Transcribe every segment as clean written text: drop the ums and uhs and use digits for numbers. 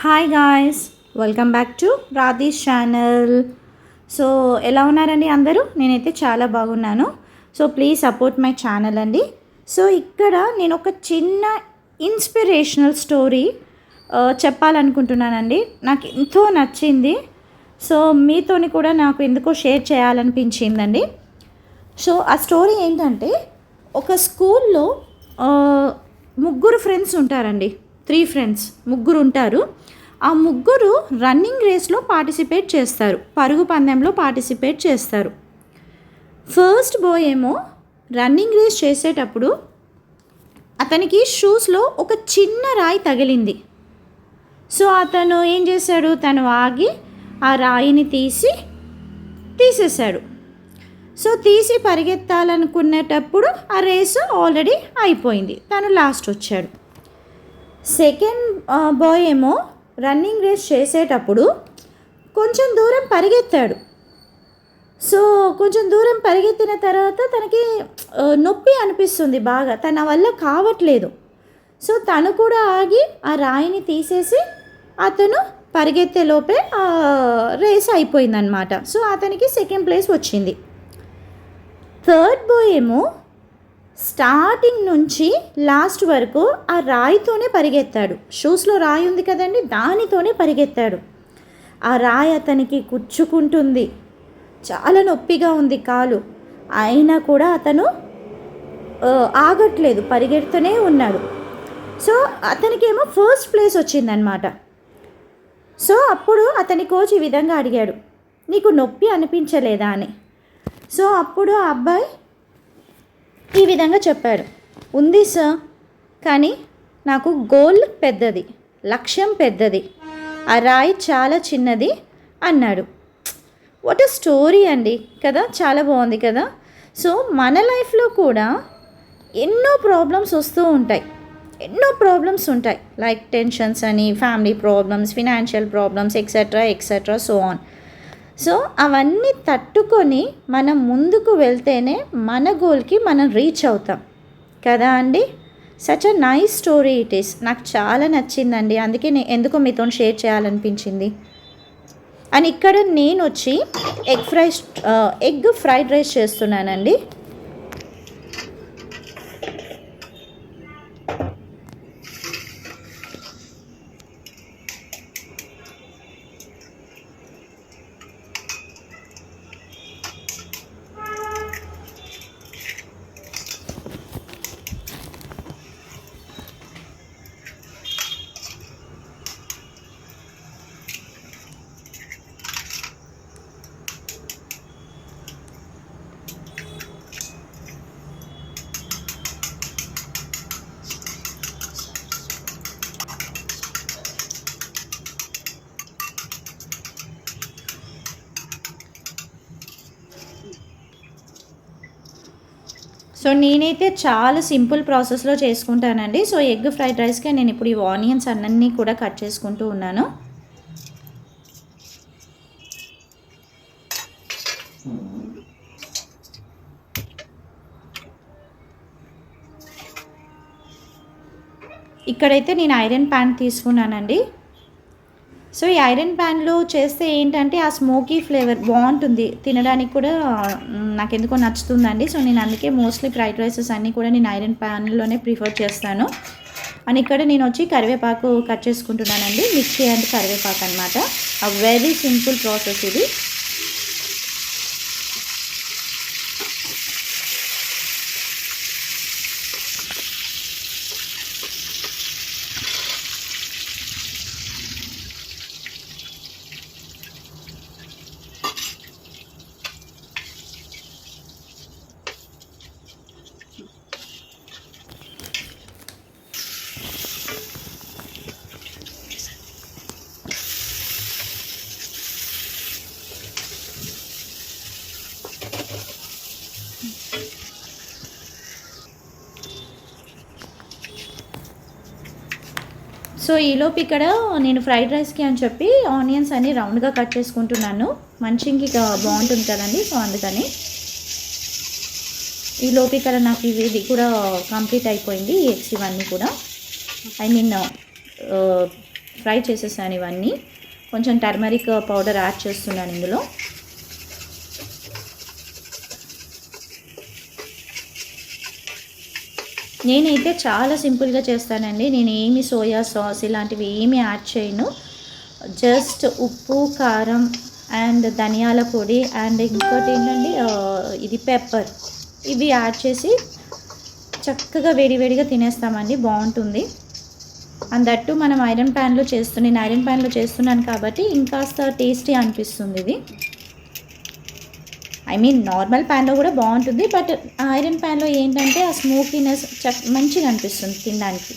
Hi guys, welcome back to Radhi's channel. So ఎలా ఉన్నారండి అందరూ? నేనైతే చాలా బాగున్నాను. So please support my channel అండి. సో ఇక్కడ నేను ఒక చిన్న ఇన్స్పిరేషనల్ స్టోరీ చెప్పాలనుకుంటున్నానండి. నాకు ఎంతో నచ్చింది. సో మీతోని కూడా నాకు ఎందుకో షేర్ చేయాలనిపించిందండి. సో ఆ స్టోరీ ఏంటంటే, ఒక స్కూల్లో ముగ్గురు ఫ్రెండ్స్ ఉంటారండి. 3 ఫ్రెండ్స్, ముగ్గురు ఉంటారు. ఆ ముగ్గురు రన్నింగ్ రేస్లో పార్టిసిపేట్ చేస్తారు, పరుగు పందెంలో పార్టిసిపేట్ చేస్తారు. ఫస్ట్ బాయ్ ఏమో రన్నింగ్ రేస్ చేసేటప్పుడు అతనికి షూస్లో ఒక చిన్న రాయి తగిలింది. సో అతను ఏం చేశాడు, తను ఆగి ఆ రాయిని తీసేశాడు. సో తీసి పరిగెత్తాలనుకునేటప్పుడు ఆ రేసు ఆల్రెడీ అయిపోయింది, తను లాస్ట్ వచ్చాడు. సెకండ్ బాయ్ ఏమో రన్నింగ్ రేస్ చేసేటప్పుడు కొంచెం దూరం పరిగెత్తాడు. సో కొంచెం దూరం పరిగెత్తిన తర్వాత తనకి నొప్పి అనిపిస్తుంది బాగా, తన వల్ల కావట్లేదు. సో తను కూడా ఆగి ఆ రాయిని తీసేసి అతను పరిగెత్తే లోపే రేస్ అయిపోయిందనమాట. సో అతనికి సెకండ్ ప్లేస్ వచ్చింది. థర్డ్ బాయ్ ఏమో స్టార్టింగ్ నుంచి లాస్ట్ వరకు ఆ రాయితోనే పరిగెత్తాడు. షూస్లో రాయి ఉంది కదండి, దానితోనే పరిగెత్తాడు. ఆ రాయి అతనికి కుచ్చుకుంటుంది, చాలా నొప్పిగా ఉంది కాలు. అయినా కూడా అతను ఆగట్లేదు, పరిగెడుతూనే ఉన్నాడు. సో అతనికేమో ఫస్ట్ ప్లేస్ వచ్చిందనమాట. సో అప్పుడు అతని కోచ్ ఈ విధంగా అడిగాడు, నీకు నొప్పి అనిపించలేదా అని. సో అప్పుడు ఆ అబ్బాయి ఈ విధంగా చెప్పాడు, ఉంది సార్, కానీ నాకు గోల్ పెద్దది, లక్ష్యం పెద్దది, ఆ రాయి చాలా చిన్నది అన్నాడు. వాట్ ఎ స్టోరీ అండి కదా, చాలా బాగుంది కదా. సో మన లైఫ్లో కూడా ఎన్నో ప్రాబ్లమ్స్ వస్తూ ఉంటాయి, లైక్ టెన్షన్స్ అని, family problems, financial problems, etcetera so on. So అవన్నీ తట్టుకొని మనం ముందుకు వెళ్తేనే మన గోల్కి మనం రీచ్ అవుతాం కదా అండి. Such a nice story it is. నాకు చాలా నచ్చిందండి, అందుకే ఎందుకో మీతో షేర్ చేయాలనిపించింది. అండ్ ఇక్కడ నేను వచ్చి ఎగ్ ఫ్రైడ్ రైస్ చేస్తున్నానండి. సో నేనైతే చాలా సింపుల్ ప్రాసెస్లో చేసుకుంటానండి. సో ఎగ్ ఫ్రైడ్ రైస్కి నేను ఇప్పుడు ఈ ఆనియన్స్ అన్నీ కూడా కట్ చేసుకుంటూ ఉన్నాను. ఇక్కడైతే నేను ఐరన్ ప్యాన్ తీసుకున్నానండి. సో ఈ ఐరన్ ప్యాన్లో చేస్తే ఏంటంటే ఆ స్మోకీ ఫ్లేవర్ బాగుంటుంది, తినడానికి కూడా నాకు ఎందుకో నచ్చుతుందండి. సో నేను అందుకే మోస్ట్లీ ఫ్రైడ్ రైసెస్ అన్నీ కూడా నేను ఐరన్ ప్యాన్లోనే ప్రిఫర్ చేస్తాను. అండ్ ఇక్కడ నేను వచ్చి కరివేపాకు కట్ చేసుకుంటున్నానండి, మిర్చి అండ్ కరివేపాకు అనమాట. వెరీ సింపుల్ ప్రాసెస్ ఇది. సో ఈలోపు ఇక్కడ నేను ఫ్రైడ్ రైస్కి అని చెప్పి ఆనియన్స్ అన్ని రౌండ్గా కట్ చేసుకుంటున్నాను, మంచిగా బాగుంటుంది కదండి. సో అందుకని ఈలోపు ఇక్కడ నాకు ఇది కూడా కంప్లీట్ అయిపోయింది, ఎగ్స్ ఇవన్నీ కూడా. ఐ మీన్ ఫ్రై చేసేసాను ఇవన్నీ. కొంచెం టర్మరిక్ పౌడర్ యాడ్ చేస్తున్నాను ఇందులో. నేనైతే చాలా సింపుల్గా చేస్తానండి. నేను ఏమి సోయా సాస్ ఇలాంటివి ఏమి యాడ్ చేయను. జస్ట్ ఉప్పు, కారం అండ్ ధనియాల పొడి అండ్ ఇంకోటి ఏంటండి ఇది పెప్పర్, ఇవి యాడ్ చేసి చక్కగా వేడివేడిగా తినేస్తామండి. బాగుంటుంది. అండ్ దట్టు మనం ఐరన్ ప్యాన్లో నేను ఐరన్ ప్యాన్లో చేస్తున్నాను కాబట్టి ఇంకాస్త టేస్టీ అనిపిస్తుంది ఇది. ఐ మీన్ నార్మల్ ప్యాన్లో కూడా బాగుంటుంది, బట్ ఐరన్ ప్యాన్లో ఏంటంటే ఆ స్మోకీనెస్ మంచిగా అనిపిస్తుంది తినడానికి.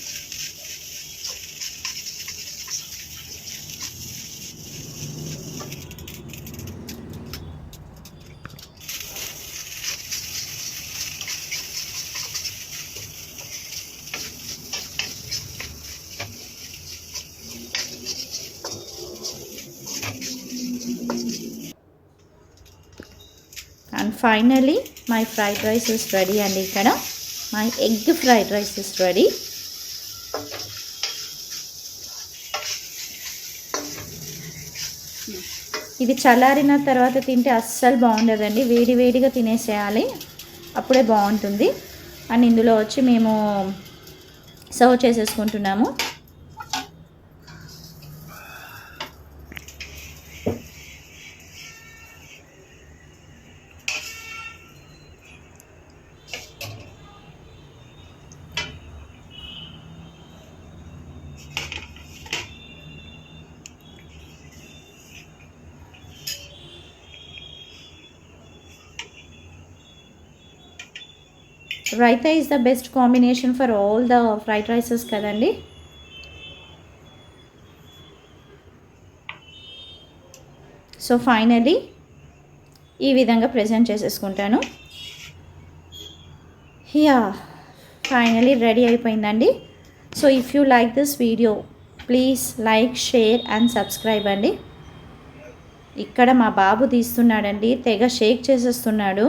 And finally my fried rice is ready అండి. ఇక్కడ my egg fried rice is ready. ఇది చల్లారిన తర్వాత తింటే అస్సలు బాగుండదండి. వేడి వేడిగా తినేసేయాలి, అప్పుడే బాగుంటుంది. అండ్ ఇందులో వచ్చి మేము సర్వ్ చేసేసుకుంటున్నాము. Raita is the best combination for all the fried rices కదండి. సో ఫైనలీ ఈ విధంగా ప్రెజెంట్ చేసేసుకుంటాను. యా, ఫైనలీ రెడీ అయిపోయిందండి. So if you like this video please like, share and subscribe అండి. ఇక్కడ మా బాబు తీస్తున్నాడండి, తెగ షేక్ చేసేస్తున్నాడు.